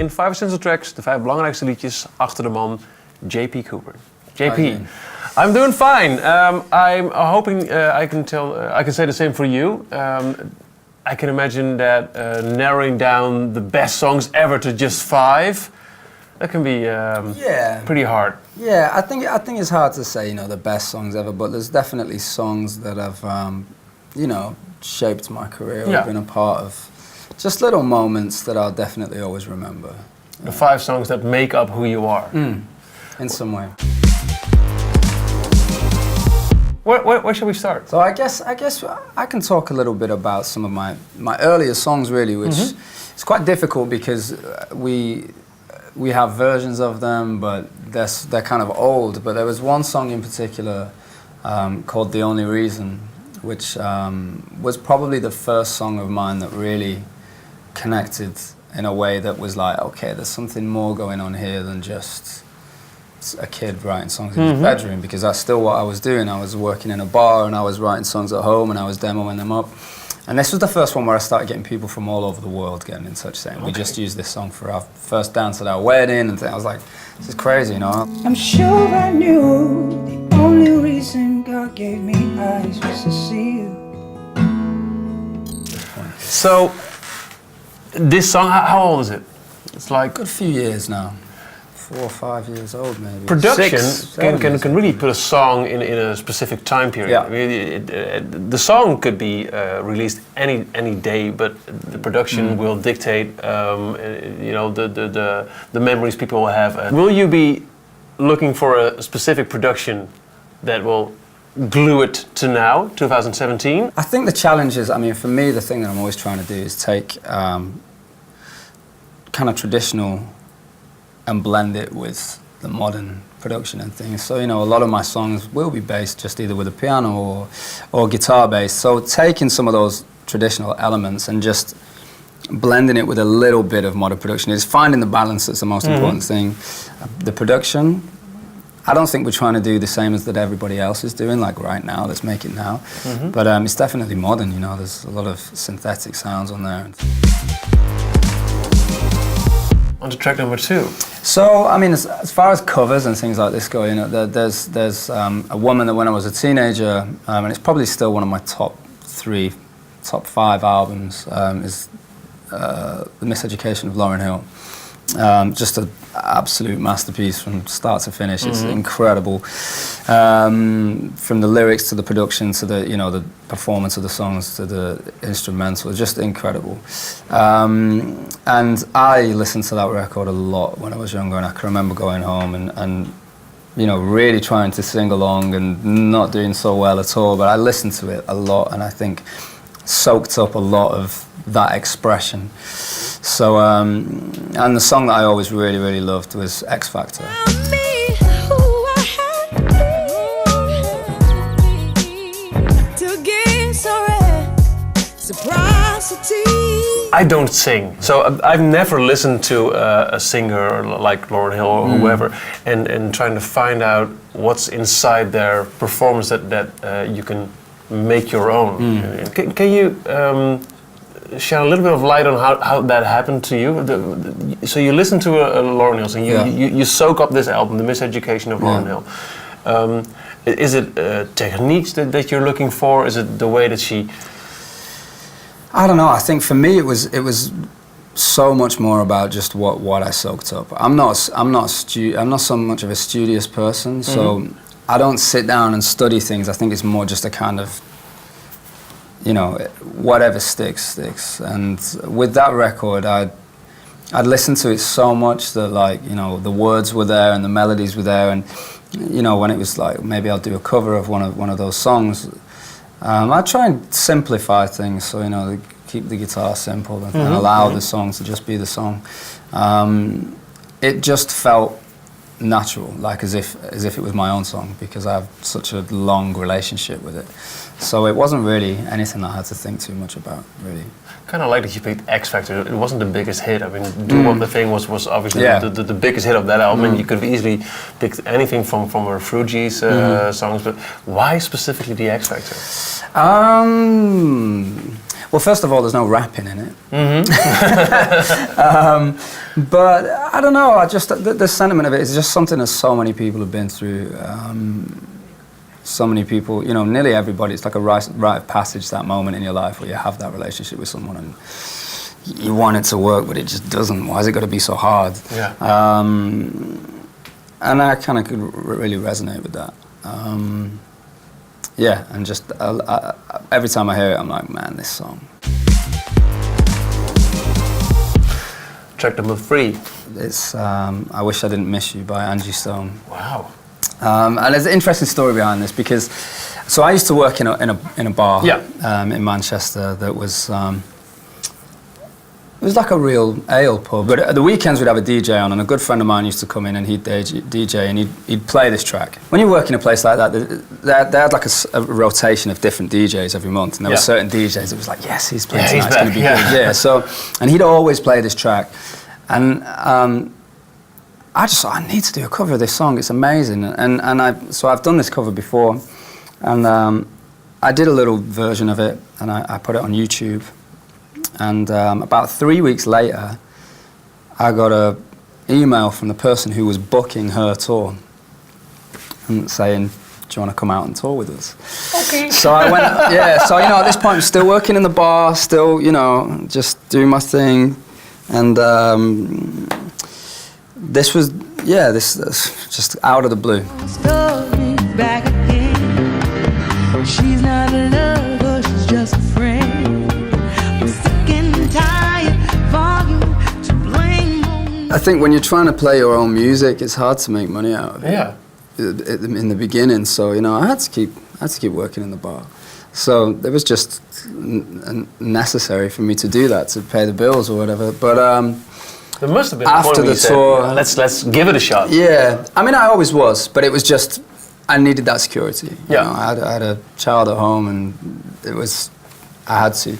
in 5 essential tracks, de 5 belangrijkste liedjes achter de man J.P. Cooper. J.P., I'm doing fine. I'm hoping I can say the same for you. I can imagine that narrowing down the best songs ever to just 5, that can be pretty hard. Yeah, I think it's hard to say, the best songs ever, but there's definitely songs that have, shaped my career or been a part of just little moments that I'll definitely always remember. The 5 songs that make up who you are. In some way. Where should we start? So I guess I can talk a little bit about some of my earlier songs, really, which it's quite difficult because we have versions of them, but they're kind of old. But there was one song in particular called "The Only Reason," which was probably the first song of mine that really connected in a way that was like, okay, there's something more going on here than just a kid writing songs in his bedroom, because that's still what I was doing. I was working in a bar and I was writing songs at home and I was demoing them up. And this was the first one where I started getting people from all over the world getting in touch saying, we just used this song for our first dance at our wedding, and I was like, this is crazy, I'm sure I knew the only reason God gave me eyes was to see you. So, this song, how old is it? It's like a good few years now. 4 or 5 years old, maybe. Production can really put a song in a specific time period. Yeah. I mean, the song could be released any day, but the production will dictate, the memories people will have. Will you be looking for a specific production that will glue it to now, 2017? I think the challenge is, for me, the thing that I'm always trying to do is take kind of traditional and blend it with the modern production and things. So, a lot of my songs will be based just either with a piano or guitar based. So taking some of those traditional elements and just blending it with a little bit of modern production is finding the balance that's the most important thing. The production, I don't think we're trying to do the same as that everybody else is doing, like right now, let's make it now. But it's definitely modern, there's a lot of synthetic sounds on there. On to track number 2. So, as far as covers and things like this go, there's a woman that when I was a teenager, and it's probably still one of my top 5 albums, is The Miseducation of Lauryn Hill. Just an absolute masterpiece from start to finish. It's incredible. From the lyrics to the production to the performance of the songs to the instrumental, just incredible. And I listened to that record a lot when I was younger, and I can remember going home and really trying to sing along and not doing so well at all, but I listened to it a lot and I think soaked up a lot of that expression. So, and the song that I always really, really loved was X Factor. I don't sing, so I've never listened to a singer like Lauryn Hill or whoever, and trying to find out what's inside their performance that you can make your own. Can you shed a little bit of light on how that happened to you? So you listen to a Lauryn Hill song, you soak up this album, The Miseducation of Lauryn Hill. Is it techniques that you're looking for? Is it the way that she... I don't know. I think for me it was so much more about just what I soaked up. I'm not so much of a studious person, so I don't sit down and study things. I think it's more just a kind of, whatever sticks. And with that record, I'd listened to it so much that the words were there and the melodies were there, and when it was like maybe I'll do a cover of one of those songs. I try and simplify things, so keep the guitar simple and allow the song to just be the song. It just felt natural, like as if it was my own song, because I have such a long relationship with it. So it wasn't really anything I had to think too much about, really. Kind of like that you picked X Factor. It wasn't the biggest hit. I mean, Do What the Thing was obviously the biggest hit of that album, and you could have easily picked anything from her Fruities songs, but why specifically the X Factor? Well, first of all, there's no rapping in it. But I don't know. The sentiment of it is just something that so many people have been through. So many people, you know, nearly everybody. It's like a rite of passage, that moment in your life where you have that relationship with someone and you want it to work, but it just doesn't. Why is it got to be so hard? Yeah. And I kind of could really resonate with that. Yeah, and just every time I hear it, I'm like, man, this song. Track number 3. It's I Wish I Didn't Miss You by Angie. Wow. And there's an interesting story behind this because, so I used to work in a bar in Manchester that was, it was like a real ale pub. But at the weekends we'd have a DJ on, and a good friend of mine used to come in and he'd DJ and he'd play this track. When you work in a place like that, they had like a rotation of different DJs every month, and there were certain DJs that was like, yes, he's playing tonight, it's going to be good. Yeah, so, and he'd always play this track. And I just thought, I need to do a cover of this song, it's amazing. So I've done this cover before, and I did a little version of it, and I put it on YouTube. And about 3 weeks later, I got an email from the person who was booking her tour, and saying, do you want to come out and tour with us? Okay. So I went, so, you know, at this point, I'm still working in the bar, still, you know, just doing my thing. And this was just out of the blue. Back again. She's not a lover, she's just a friend. I'm sick and tired for you to blame on. I think when you're trying to play your own music, it's hard to make money out of it. Yeah. In the beginning, so, you know, I had to keep working in the bar. So it was just necessary for me to do that, to pay the bills or whatever. But there must have been after the tour, let's give it a shot. Yeah, I mean, I always was, but it was just, I needed that security. You know, I had a child at home, and I had to.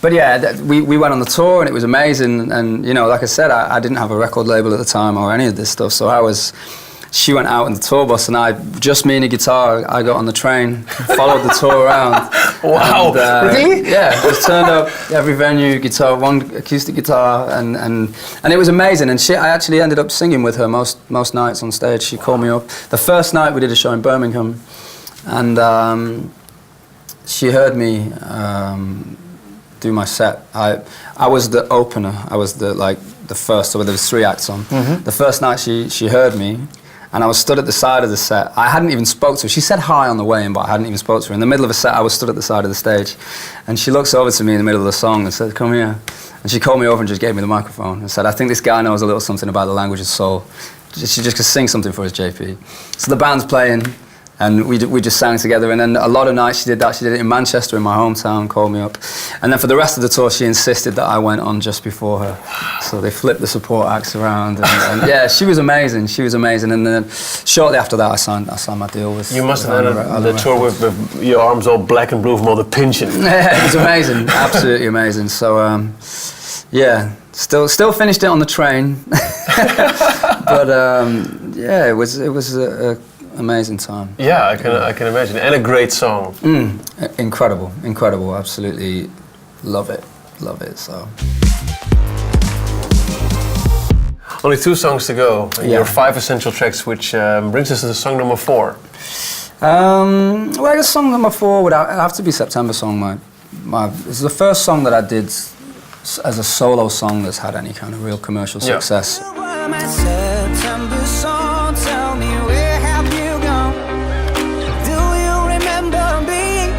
But yeah, we went on the tour, and it was amazing. And, you know, like I said, I didn't have a record label at the time or any of this stuff, so she went out on the tour bus, and just me and a guitar, I got on the train, followed the tour around. Wow, and, really? Yeah, just turned up, every venue, guitar, one acoustic guitar, and it was amazing. And I actually ended up singing with her most nights on stage. She called me up. The first night we did a show in Birmingham, and she heard me do my set. I was the opener. I was the first, so there was 3 acts on. Mm-hmm. The first night she heard me, and I was stood at the side of the set. I hadn't even spoke to her. She said hi on the way in, but I hadn't even spoke to her. In the middle of a set, I was stood at the side of the stage, and she looks over to me in the middle of the song and said, come here. And she called me over and just gave me the microphone and said, I think this guy knows a little something about the language of soul. She just could sing something for us, JP. So the band's playing, and we just sang together. And then a lot of nights she did that. She did it in Manchester, in my hometown, called me up. And then for the rest of the tour, she insisted that I went on just before her. So they flipped the support acts around. And yeah, she was amazing. She was amazing. And then shortly after that, I signed my deal with. You must have done the tour with your arms all black and blue from all the pinching. Yeah, it was amazing. Absolutely amazing. So yeah, still finished it on the train. But yeah, it was a amazing time. Yeah, I can imagine, and a great song. Incredible, absolutely love it. So only 2 songs to go. Your 5 essential tracks, which brings us to song number 4. Well, I guess song number 4 would have to be September Song. It's the first song that I did as a solo song that's had any kind of real commercial success. September song, tell me where have you gone? Do you remember me?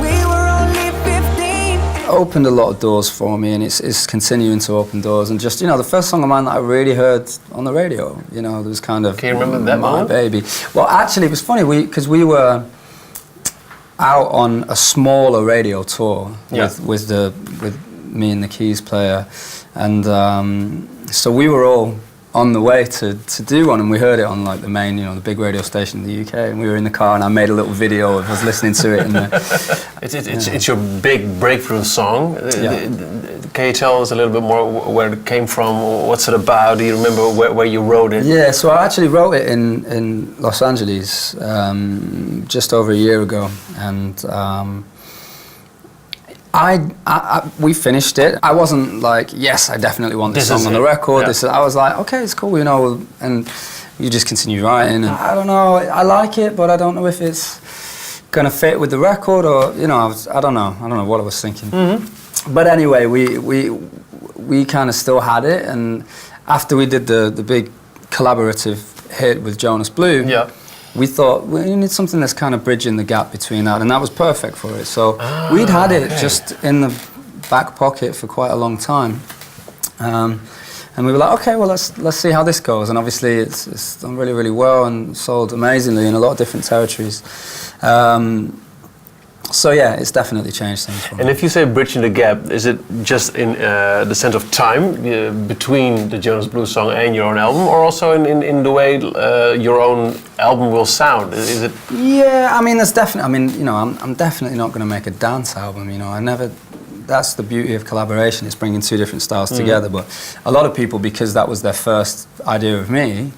We were only 15. Opened a lot of doors for me, and it's continuing to open doors. And just, you know, the first song of mine that I really heard on the radio, you know, it was kind of... Can you remember that My moment? Baby. Well, actually, it was funny, because we were out on a smaller radio tour with me and the keys player, and so we were all on the way to do one, and we heard it on like the main, you know, the big radio station in the UK, and we were in the car, and I made a little video of us listening to it. It's your big breakthrough song. Can you tell us a little bit more where it came from? What's it about? Do you remember where you wrote it? Yeah, so I actually wrote it in Los Angeles just over a year ago, and We finished it. I wasn't like, yes, I definitely want this song on the record. Yeah. I was like, okay, it's cool, you know, and you just continue writing. And I don't know, I like it, but I don't know if it's gonna fit with the record, or you know, I don't know what I was thinking. But anyway, we kind of still had it, and after we did the big collaborative hit with Jonas Blue, we thought we need something that's kind of bridging the gap between that, and that was perfect for it. So we'd had it just in the back pocket for quite a long time, and we were like, okay, well let's see how this goes. And obviously it's done really, really well and sold amazingly in a lot of different territories. So yeah, it's definitely changed things for me. And if you say bridging the gap, is it just in the sense of time between the Jonas Blue song and your own album, or also in the way your own album will sound? Is it? Yeah, I mean, there's definitely. I mean, you know, I'm definitely not going to make a dance album. You know, I never. That's the beauty of collaboration. It's bringing two different styles together. But a lot of people, because that was their first idea of me,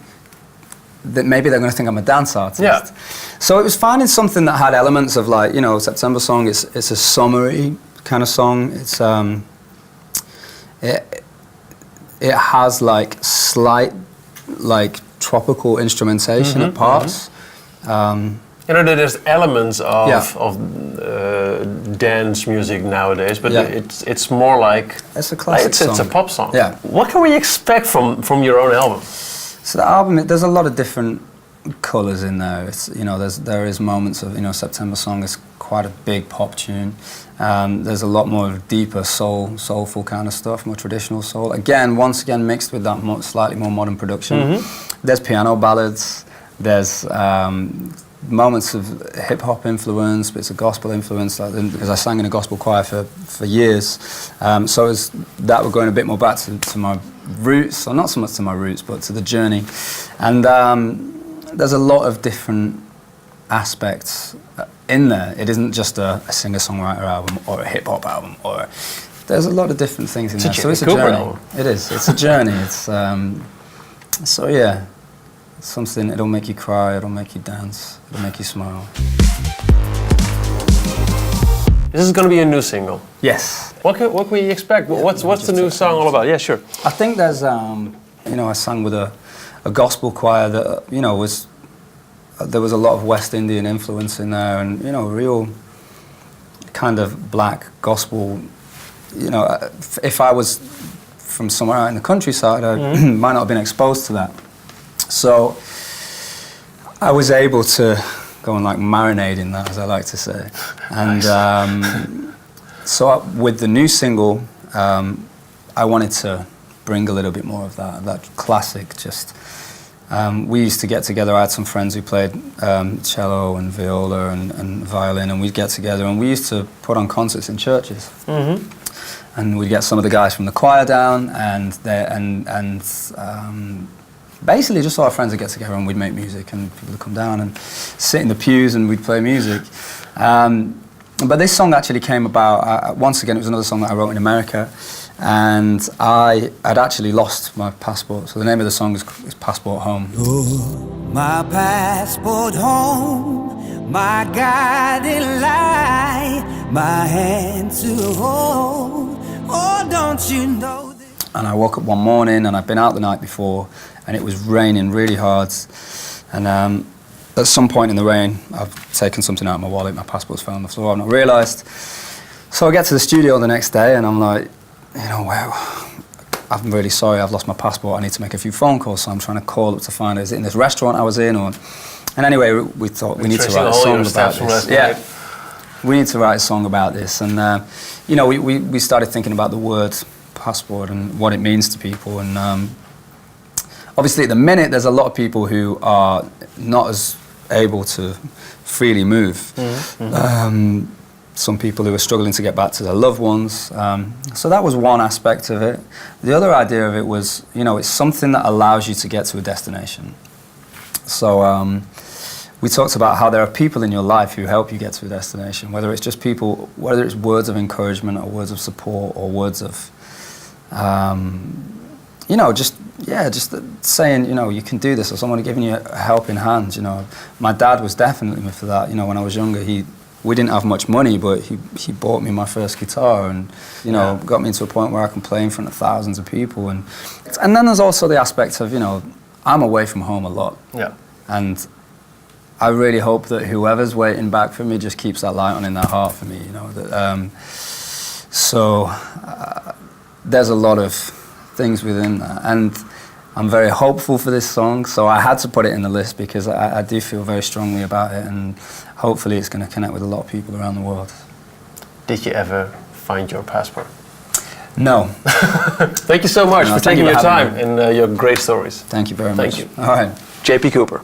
that maybe they're going to think I'm a dance artist. Yeah. So it was finding something that had elements of, like, you know, September Song. It's a summery kind of song. It's it has like slight like tropical instrumentation at parts. You know, there's elements of dance music nowadays, but it's more like it's a classic song. It's a pop song. Yeah. What can we expect from your own album? So the album, there's a lot of different colours in there. It's, you know, there is moments of, you know, September Song is quite a big pop tune. There's a lot more deeper soulful kind of stuff, more traditional soul. Once again mixed with that slightly more modern production. There's piano ballads. There's moments of hip hop influence, bits of gospel influence. Because I sang in a gospel choir for years, so as that we're going a bit more back to my roots, or not so much to my roots, but to the journey. And there's a lot of different aspects in there. It isn't just a singer-songwriter album or a hip-hop album, or there's a lot of different things in there. So it's a journey. Album. It is. It's a journey. It's so yeah, it's something. It'll make you cry. It'll make you dance. It'll make you smile. This is going to be a new single. Yes. What can we expect? What's the new song all about? Yeah, sure. I think there's, you know, I sang with a gospel choir that, you know, there was a lot of West Indian influence in there, and, you know, real kind of black gospel. You know, if I was from somewhere out in the countryside, I might not have been exposed to that. So I was able to go and like marinate in that, as I like to say. And so with the new single, I wanted to bring a little bit more of that classic. Just we used to get together. I had some friends who played cello and viola and violin, and we'd get together and we used to put on concerts in churches. And we'd get some of the guys from the choir down, and basically just all our friends would get together and we'd make music, and people would come down and sit in the pews and we'd play music. But this song actually came about, once again, it was another song that I wrote in America, and I had actually lost my passport. So the name of the song is Passport Home. You're my passport home, my guiding light, my hand to hold. Oh, don't you know this? And I woke up one morning, and I'd been out the night before, and it was raining really hard. And at some point in the rain, I've taken something out of my wallet, my passport's fell on the floor, I've not realised. So I get to the studio the next day, and I'm like, you know, well, I'm really sorry, I've lost my passport, I need to make a few phone calls, so I'm trying to call up to find out, is it in this restaurant I was in, or... And anyway, we thought we need to write a song about this. Yeah, we need to write a song about this, and you know, we started thinking about the word passport and what it means to people, and obviously at the minute there's a lot of people who are not as able to freely move. Some people who are struggling to get back to their loved ones. So that was one aspect of it. The other idea of it was, you know, it's something that allows you to get to a destination. So we talked about how there are people in your life who help you get to a destination, whether it's just people, whether it's words of encouragement or words of support or words of, you know, just saying, you know, you can do this, or someone giving you a helping hand. You know, my dad was definitely for that. You know, when I was younger, he we didn't have much money, but he bought me my first guitar and, you know, got me to a point where I can play in front of thousands of people. And then there's also the aspect of, you know, I'm away from home a lot. Yeah. And I really hope that whoever's waiting back for me just keeps that light on in their heart for me, you know. That, there's a lot of things within that. And I'm very hopeful for this song, so I had to put it in the list because I do feel very strongly about it, and hopefully it's going to connect with a lot of people around the world. Did you ever find your passport? No. Thank you so much for taking your time and your great stories. Thank you very much. Thank you. All right. JP Cooper.